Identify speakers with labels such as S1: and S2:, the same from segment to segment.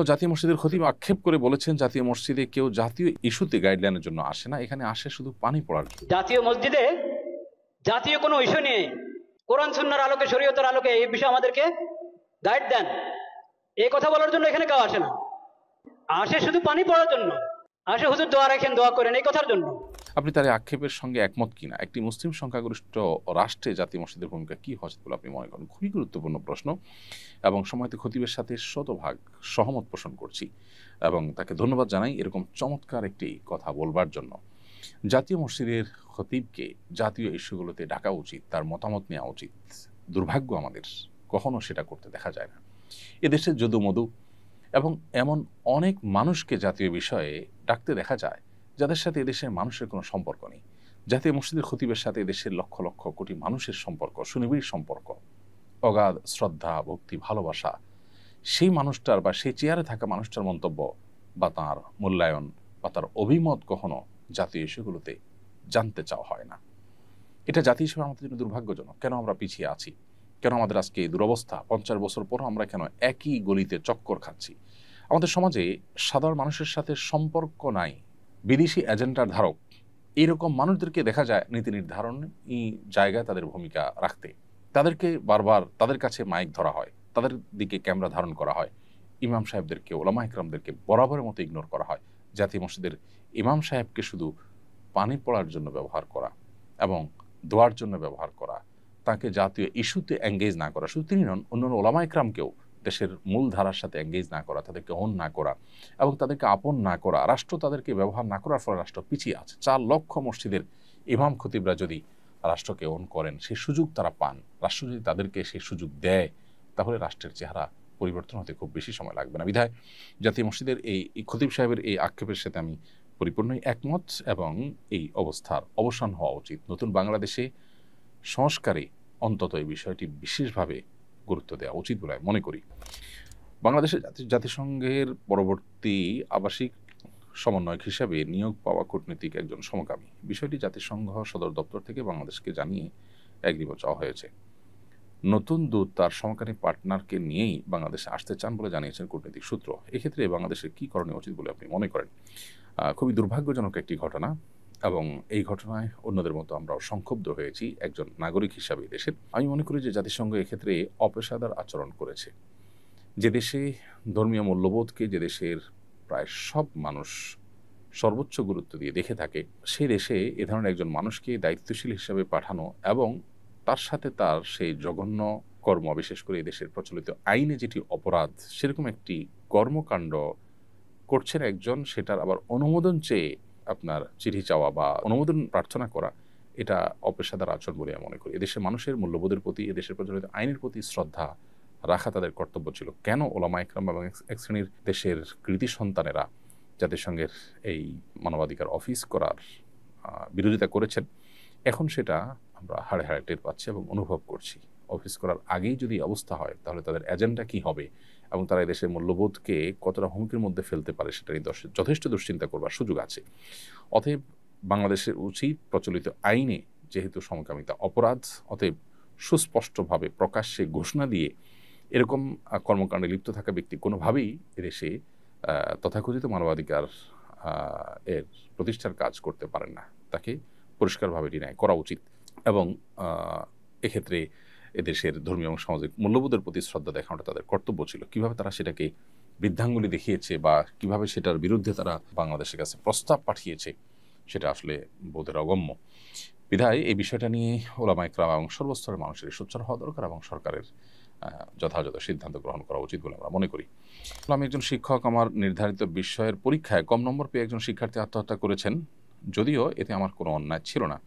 S1: জাতীয় মসজিদের খতিব আক্ষেপ করে বলেছেন, জাতীয় মসজিদে কেউ জাতীয় ইস্যুতে গাইডলাইনের জন্য আসে না, এখানে আসে শুধু পানি পড়ার জন্য।
S2: জাতীয় মসজিদে জাতীয় কোনো ইস্যু নিয়ে কোরআন সুন্নাহর আলোকে, শরীয়তের আলোকে এই বিষয়ে আমাদেরকে গাইড দেন, এই কথা বলার জন্য এখানে কেউ আসে না। আসে শুধু পানি পড়ার জন্য, আসে হুজুর দোয়া রাখেন, দোয়া করেন, এই কথার জন্য।
S1: আপনি তার এই আক্ষেপের সঙ্গে একমত কিনা? একটি মুসলিম সংখ্যাগরিষ্ঠ রাষ্ট্রে জাতীয় মসজিদের ভূমিকা কি হওয়া উচিত বলে আপনি মনে করেন? খুবই গুরুত্বপূর্ণ প্রশ্ন এবং সময়তে খতিবের সাথে শতভাগ সহমত পোষণ করছি এবং তাকে ধন্যবাদ জানাই এরকম চমৎকার একটি কথা বলবার জন্য। জাতীয় মসজিদের খতিবকে জাতীয় ইস্যুগুলোতে ডাকা উচিত, তার মতামত নেওয়া উচিত। দুর্ভাগ্য আমাদের কখনো সেটা করতে দেখা যায় না। এদেশের যদু মধু এবং এমন অনেক মানুষকে জাতীয় বিষয়ে ডাকতে দেখা যায় যাদের সাথে এদেশের মানুষের কোনো সম্পর্ক নেই। জাতীয় মসজিদের খতিবের সাথে এদেশের লক্ষ লক্ষ কোটি মানুষের সম্পর্ক, সুনিবিড় সম্পর্ক, অগাধ শ্রদ্ধা, ভক্তি, ভালোবাসা। সেই মানুষটার বা সেই চেয়ারে থাকা মানুষটার মন্তব্য বা তাঁর মূল্যায়ন বা তার অভিমত কখনো জাতীয় ইস্যুগুলোতে জানতে চাওয়া হয় না। এটা জাতি হিসেবে আমাদের জন্য দুর্ভাগ্যজনক। কেন আমরা পিছিয়ে আছি? কেন আমাদের আজকে এই দুরবস্থা? 50 বছর পরও আমরা কেন একই গলিতে চক্কর খাচ্ছি? আমাদের সমাজে সাধারণ মানুষের সাথে সম্পর্ক নাই, বিদেশি এজেন্ডার ধারক এইরকম মানুষদেরকে দেখা যায় নীতি নির্ধারণী জায়গায় তাদের ভূমিকা রাখতে। তাদেরকে বারবার তাদের কাছে মাইক ধরা হয়, তাদের দিকে ক্যামেরা ধারণ করা হয়। ইমাম সাহেবদেরকে, ওলামা ইকরামদেরকে বরাবরের মতো ইগনোর করা হয়। জাতীয় মসজিদের ইমাম সাহেবকে শুধু পানি পড়ার জন্য ব্যবহার করা এবং দোয়ার জন্য ব্যবহার করা, তাকে জাতীয় ইস্যুতে এঙ্গেজ না করা, শুধু তিনি নন, অন্যান্য ওলামা ইকরামকেও দেশের মূল ধারার সাথে এঙ্গেজ না করা, তাদেরকে অন না করা এবং তাদেরকে আপন না করা, রাষ্ট্র তাদেরকে ব্যবহার না করার ফলে রাষ্ট্র পিছিয়ে আছে। 4 লক্ষ মসজিদের ইমাম খতিবরা যদি রাষ্ট্রকে অন করেন, সেই সুযোগ তারা পান, রাষ্ট্র যদি তাদেরকে সেই সুযোগ দেয়, তাহলে রাষ্ট্রের চেহারা পরিবর্তন হতে খুব বেশি সময় লাগবে না। বিধায় জাতীয় মসজিদের এই খতিব সাহেবের এই আক্ষেপের সাথে আমি পরিপূর্ণই একমত এবং এই অবস্থার অবসান হওয়া উচিত। নতুন বাংলাদেশে সংস্কারে অন্তত এই বিষয়টি বিশেষভাবে গুরুত্ব দেওয়া উচিত বলে মনে করি। বাংলাদেশের জাতিসংঘের পরবর্তী আবাসিক সমন্বয়ক হিসাবে নিয়োগ পাওয়া কূটনীতিক একজন সমকামী, বিষয়টি জাতিসংঘ সদর দপ্তর থেকে বাংলাদেশকে জানিয়ে এগ্রিমেন্ট চাওয়া হয়েছে। নতুন দূত তার সমকামী পার্টনারকে নিয়েই বাংলাদেশে আসতে চান বলে জানিয়েছেন কূটনীতিক সূত্র। এক্ষেত্রে বাংলাদেশের কী করণীয় উচিত বলে আপনি মনে করেন? খুবই দুর্ভাগ্যজনক একটি ঘটনা এবং এই ঘটনায় অন্যদের মতো আমরাও সংক্ষুব্ধ হয়েছি একজন নাগরিক হিসাবে দেশের। আমি মনে করি যে জাতিসংঘ এক্ষেত্রে অপেশাদার আচরণ করেছে। যে দেশে ধর্মীয় মূল্যবোধকে, যে দেশের প্রায় সব মানুষ সর্বোচ্চ গুরুত্ব দিয়ে দেখে থাকে, সেই দেশে এ ধরনের একজন মানুষকে দায়িত্বশীল হিসাবে পাঠানো এবং তার সাথে তার সেই জঘন্য কর্ম, বিশেষ করে দেশের প্রচলিত আইনে যেটি অপরাধ, সেরকম একটি কর্মকাণ্ড করছেন একজন, সেটার আবার অনুমোদন চেয়ে আপনার চিঠি চাওয়া বা অনুমোদন প্রার্থনা করা, এটা অপেশাদার আচরণ বলে আমি মনে করি। এদেশের মানুষের মূল্যবোধের প্রতি, এদেশের প্রচলিত আইনের প্রতি শ্রদ্ধা রাখা তাদের কর্তব্য ছিল। কেন ওলামা ইকরাম এবং এক শ্রেণীর দেশের কৃতি সন্তানেরা জাতিসংঘের এই মানবাধিকার অফিস করার বিরোধিতা করেছেন, এখন সেটা আমরা হাড়ে হাড়ে টের পাচ্ছি এবং অনুভব করছি। অফিস করার আগেই যদি অবস্থা হয়, তাহলে তাদের এজেন্ডা কি হবে এবং তারা দেশের মূল্যবোধকে কতটা হুমকির মধ্যে ফেলতে পারে, সেটা নিয়ে যথেষ্ট দুশ্চিন্তা করবার সুযোগ আছে। অতএব বাংলাদেশের উচিত, প্রচলিত আইনে যেহেতু সমকামিতা অপরাধ, অতএব সুস্পষ্টভাবে প্রকাশ্যে ঘোষণা দিয়ে এরকম কর্মকাণ্ডে লিপ্ত থাকা ব্যক্তি কোনোভাবেই এদেশে তথাকথিত মানবাধিকার এর প্রতিষ্ঠার কাজ করতে পারেন না। তাকে পরিষ্কারভাবে ডিনাই করা উচিত এবং এক্ষেত্রে এদেশের ধর্মীয় এবং সামাজিক মূল্যবোধের প্রতি শ্রদ্ধা দেখানোটা তাদের কর্তব্য ছিল। কিভাবে তারা সেটাকে বৃদ্ধাঙ্গুলি দেখিয়েছে বা কিভাবে সেটার বিরুদ্ধে তারা বাংলাদেশের কাছে প্রস্তাব পাঠিয়েছে, সেটা আসলে বোধের অগম্য। বিধায় এই বিষয়টা নিয়ে ওলামা ইকরাম এবং সর্বস্তরের মানুষের সোচ্চার হওয়া দরকার এবং সরকারের যথাযথ সিদ্ধান্ত গ্রহণ করা উচিত বলে আমরা মনে করি। আমি একজন শিক্ষক, আমার নির্ধারিত বিষয়ের পরীক্ষায় কম নম্বর পেয়ে একজন শিক্ষার্থী আত্মহত্যা করেছেন। যদিও এতে আমার কোনো অন্যায় ছিল না,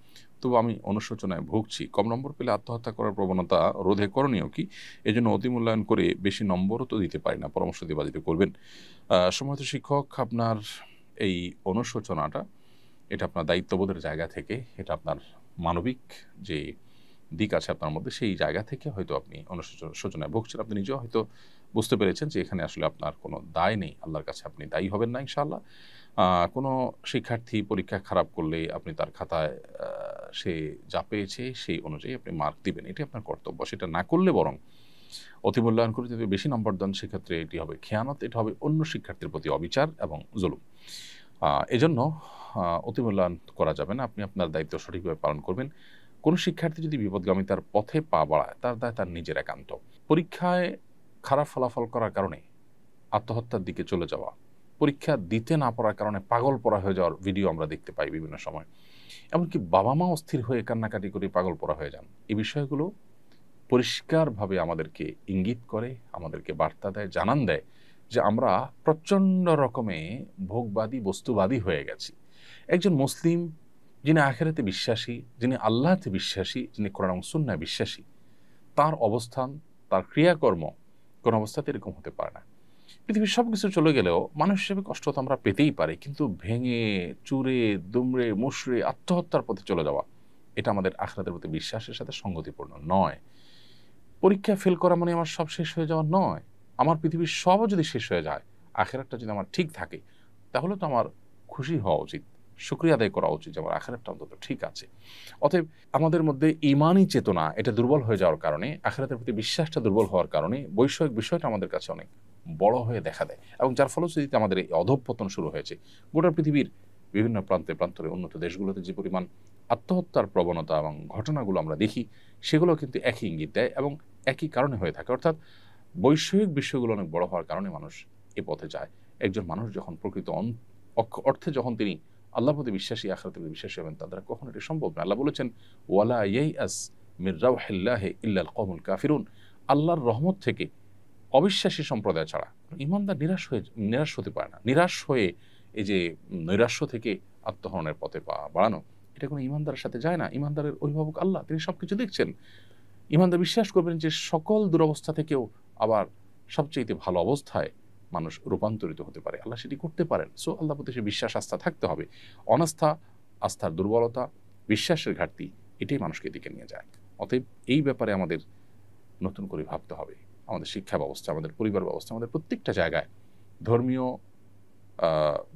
S1: তবু আমি অনুশোচনায় ভুগছি। কম নম্বর পেলে আত্মহত্যা করার প্রবণতা রোধে করণীয় কি? এই জন্য অতিমূল্যায়ন করে বেশি নম্বরও তো দিতে পারি না, পরামর্শ দিয়ে বাজিত করবেন। সম্মানিত শিক্ষক, আপনার এই অনুশোচনাটা, এটা আপনার দায়িত্ববোধের জায়গা থেকে, এটা আপনার মানবিক যে দিক আছে আপনার মধ্যে, সেই জায়গা থেকে হয়তো আপনি অনুশোচনায় ভুগছেন। আপনি নিজেও হয়তো বুঝতে পেরেছেন যে এখানে আসলে আপনার কোনো দায় নেই, আল্লাহর কাছে আপনি দায়ী হবেন না ইনশাআল্লাহ। কোনো শিক্ষার্থী পরীক্ষা খারাপ করলে আপনি তার খাতায় সে যা পেয়েছে সেই অনুযায়ী আপনি মার্ক দিবেন, এটি আপনার কর্তব্য। সেটা না করলে বরং অতি মূল্যায়ন করে যদি বেশি নম্বর দেন সেক্ষেত্রে এটি হবে খেয়ানত, এটা হবে অন্য শিক্ষার্থীর প্রতি অবিচার এবং জুলুম। এজন্য অতি মূল্যায়ন করা যাবে না। আপনি আপনার দায়িত্ব সঠিকভাবে পালন করবেন। কোনো শিক্ষার্থী যদি বিপদগামিতার পথে পা বাড়ায় তার দায় তার নিজের একান্ত। পরীক্ষায় খারাপ ফলাফল করার কারণে আত্মহত্যার দিকে চলে যাওয়া, পরীক্ষা দিতে না পারার কারণে পাগল পড়া হয়ে যাওয়ার ভিডিও আমরা দেখতে পাই বিভিন্ন সময়। এমনকি বাবা মা অস্থির হয়ে কান্নাকাটি করে পাগল পড়া হয়ে যান। এই বিষয়গুলো পরিষ্কারভাবে আমাদেরকে ইঙ্গিত করে, আমাদেরকে বার্তা দেয়, জানান দেয় যে আমরা প্রচণ্ড রকমে ভোগবাদী, বস্তুবাদী হয়ে গেছি। একজন মুসলিম যিনি আখিরাতে বিশ্বাসী, যিনি আল্লাহতে বিশ্বাসী, যিনি কোরআন এবং সুন্নাহয় বিশ্বাসী, তার অবস্থান, তার ক্রিয়াকর্ম কোন অবস্থাতে এরকম হতে পারে না। পৃথিবীর সব কিছু চলে গেলেও মানুষ হিসেবে কষ্ট তো আমরা পেতেই পারি, কিন্তু ভেঙে চুরে দুমড়ে মুশড়ে আত্মহত্যার পথে চলে যাওয়া, এটা আমাদের আখিরাতের প্রতি বিশ্বাসের সাথে সঙ্গতিপূর্ণ নয়। পরীক্ষা ফেল করা মানে আমার সব শেষ হয়ে যাওয়া নয়। আমার পৃথিবীর সবও যদি শেষ হয়ে যায়, আখিরাতটা যদি আমার ঠিক থাকে, তাহলে তো আমার খুশি হওয়া উচিত, শুকরিয়া আদায় করা উচিত যে আমার আখিরাতটা অন্তত ঠিক আছে। অতএব আমাদের মধ্যে ঈমানি চেতনা এটা দুর্বল হয়ে যাওয়ার কারণে, আখিরাতের প্রতি বিশ্বাসটা দুর্বল হওয়ার কারণে বৈষয়িক বিষয়টা আমাদের কাছে অনেক বড় হয়ে দেখা দেয়, এবং যার ফলশ্রুতিতে আমাদের এই অধঃপতন শুরু হয়েছে। গোটা পৃথিবীর বিভিন্ন প্রান্তে প্রান্তরে উন্নত দেশগুলোতে যে পরিমাণ আত্মহত্যার প্রবণতা এবং ঘটনাগুলো আমরা দেখি, সেগুলো কিন্তু একই ইঙ্গিত দেয় এবং একই কারণে হয়ে থাকে। অর্থাৎ বৈষয়িক বিষয়গুলো অনেক বড় হওয়ার কারণে মানুষ এ পথে যায়। একজন মানুষ যখন প্রকৃত অর্থে যখন তিনি আল্লাহর প্রতি বিশ্বাসী, আখিরাতের প্রতি বিশ্বাসী হবেন, তার দ্বারা কখনো এটা সম্ভব না। আল্লাহ বলেছেন, ওয়ালা ইয়াইআস মির রাউহিল্লাহি ইল্লাল কওমুল কাফিরুন, আল্লাহর রহমত থেকে অবিশ্বাসী সম্প্রদায় ছাড়া ঈমানদার নিরাশ হতে পারে না। নিরাশ হয়ে এই যে নৈরাশ্য থেকে আত্মহননের পথে পা বাড়ানো, এটা কোনো ঈমানদারের সাথে যায় না। ঈমানদারের অভিভাবক আল্লাহ, তিনি সবকিছু দেখছেন। ঈমানদার বিশ্বাস করবেন যে সকল দুরবস্থা থেকেও আবার সবচেয়ে ভালো অবস্থায় মানুষ রূপান্তরিত হতে পারে, আল্লাহ সেটি করতে পারেন। সো আল্লাহ প্রতি সে বিশ্বাস, আস্থা থাকতে হবে। অনাস্থা, আস্থার দুর্বলতা, বিশ্বাসের ঘাটতি, এটাই মানুষকে এদিকে নিয়ে যায়। অতএব এই ব্যাপারে আমাদের নতুন করে ভাবতে হবে। আমাদের শিক্ষা ব্যবস্থা, আমাদের পরিবার ব্যবস্থা, আমাদের প্রত্যেকটা জায়গায় ধর্মীয়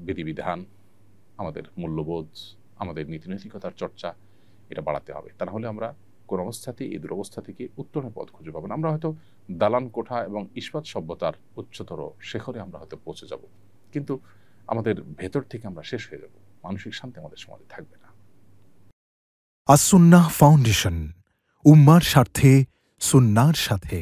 S1: বিধিবিধান, আমাদের মূল্যবোধ, আমাদের নীতিনৈতিকতার চর্চা, এটা বাড়াতে হবে। তা নাহলে আমরা কোন অবস্থাতেই এই দুরবস্থা থেকে উত্তরণের পথ খুঁজে পাবো না। আমরা হয়তো দালান কোঠা এবং ইস্পাত সভ্যতার উচ্চতর শেখরে আমরা হয়তো পৌঁছে যাব, কিন্তু আমাদের ভেতর থেকে আমরা শেষ হয়ে যাব। মানসিক শান্তি আমাদের সমাজে থাকবে না।
S3: আস-সুন্নাহ ফাউন্ডেশন, উম্মার স্বার্থে সুন্নাহর সাথে।